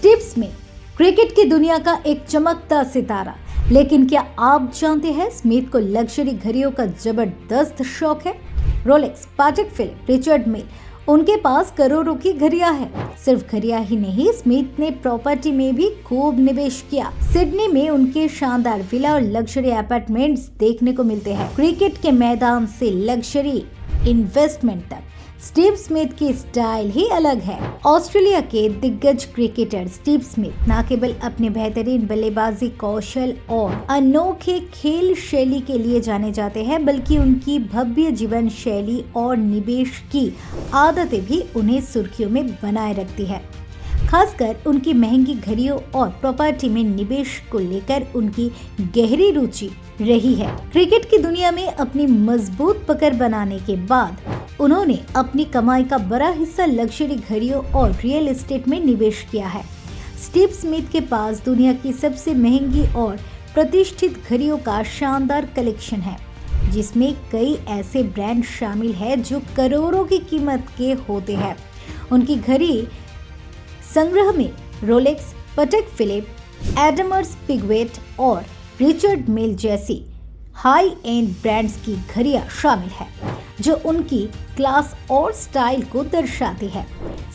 Steve Smith cricket की दुनिया का एक चमकता सितारा, लेकिन क्या आप जानते हैं स्मिथ को लग्जरी घड़ियों का जबरदस्त शौक है। रोलेक्स, पाटेक फिलिप, रिचर्ड मिल, उनके पास करोड़ों की घड़ियां हैं। सिर्फ घड़ियां ही नहीं, स्मिथ ने प्रॉपर्टी में भी खूब निवेश किया। सिडनी में उनके शानदार विला और लग्जरी अपार्टमेंट्स देखने को मिलते हैं। क्रिकेट के मैदान से लग्जरी इन्वेस्टमेंट तक स्टीव स्मिथ की स्टाइल ही अलग है। ऑस्ट्रेलिया के दिग्गज क्रिकेटर स्टीव स्मिथ न केवल अपने बेहतरीन बल्लेबाजी कौशल और अनोखे खेल शैली के लिए जाने जाते हैं, बल्कि उनकी भव्य जीवन शैली और निवेश की आदतें भी उन्हें सुर्खियों में बनाए रखती है। खासकर उनकी महंगी घड़ियों और प्रॉपर्टी में निवेश को लेकर उनकी गहरी रुचि रही है। क्रिकेट की दुनिया में अपनी मजबूत पकड़ बनाने के बाद उन्होंने अपनी कमाई का बड़ा हिस्सा लग्जरी घड़ियों और रियल एस्टेट में निवेश किया है। स्टीव स्मिथ के पास दुनिया की सबसे महंगी और प्रतिष्ठित घड़ियों का शानदार कलेक्शन है, जिसमें कई ऐसे ब्रांड शामिल हैं जो करोड़ों की कीमत के होते हैं। उनकी घड़ी संग्रह में रोलेक्स, पाटेक फिलिप, एडमर्स पिगवेट और रिचर्ड मिल जैसी हाई एंड ब्रांड्स की घड़ियां शामिल है, जो उनकी क्लास और स्टाइल को दर्शाती है।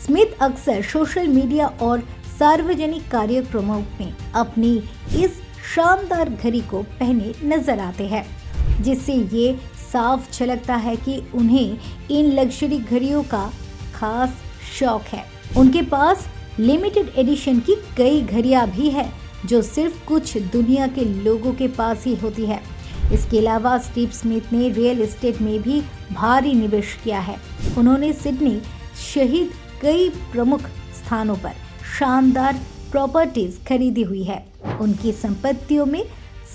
स्मिथ अक्सर सोशल मीडिया और सार्वजनिक कार्यक्रमों में अपनी इस शानदार घड़ी को पहने नजर आते हैं, जिससे ये साफ झलकता है कि उन्हें इन लग्जरी घड़ियों का खास शौक है। उनके पास लिमिटेड एडिशन की कई घड़ियां भी है, जो सिर्फ कुछ दुनिया के लोगों के पास ही होती है। इसके अलावा स्टीव स्मिथ ने रियल एस्टेट में भी भारी निवेश किया है। उन्होंने सिडनी सहित कई प्रमुख स्थानों पर शानदार प्रॉपर्टीज खरीदी हुई है। उनकी संपत्तियों में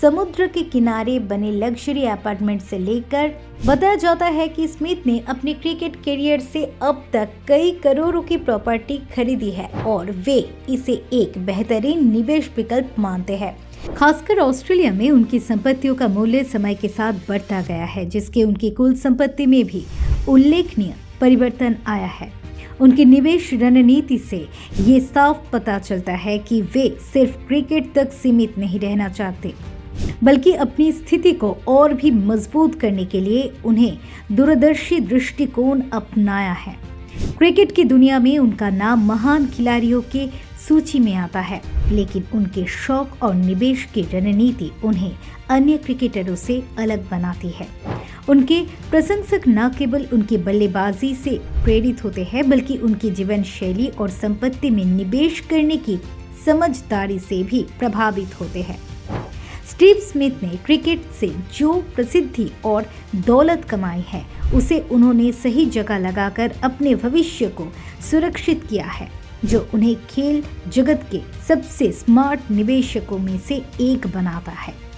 समुद्र के किनारे बने लग्जरी अपार्टमेंट से लेकर बताया जाता है कि स्मिथ ने अपने क्रिकेट करियर से अब तक कई करोड़ों की प्रॉपर्टी खरीदी है और वे इसे एक बेहतरीन निवेश विकल्प मानते हैं। खासकर ऑस्ट्रेलिया में उनकी संपत्तियों का मूल्य समय के साथ बढ़ता गया है, जिसके उनकी कुल संपत्ति में भी उल्लेखनीय परिवर्तन आया है। उनकी निवेश रणनीति से ये साफ पता चलता है कि वे सिर्फ क्रिकेट तक सीमित नहीं रहना चाहते, बल्कि अपनी स्थिति को और भी मजबूत करने के लिए उन्हें दूरदर्शी दृष्टिकोण अपनाया है। क्रिकेट की दुनिया में उनका नाम महान खिलाड़ियों की सूची में आता है, लेकिन उनके शौक और निवेश की रणनीति उन्हें अन्य क्रिकेटरों से अलग बनाती है। उनके प्रशंसक न केवल उनकी बल्लेबाजी से प्रेरित होते हैं, बल्कि उनकी जीवन शैली और संपत्ति में निवेश करने की समझदारी से भी प्रभावित होते हैं। स्टीव स्मिथ ने क्रिकेट से जो प्रसिद्धि और दौलत कमाई है, उसे उन्होंने सही जगह लगाकर अपने भविष्य को सुरक्षित किया है, जो उन्हें खेल जगत के सबसे स्मार्ट निवेशकों में से एक बनाता है।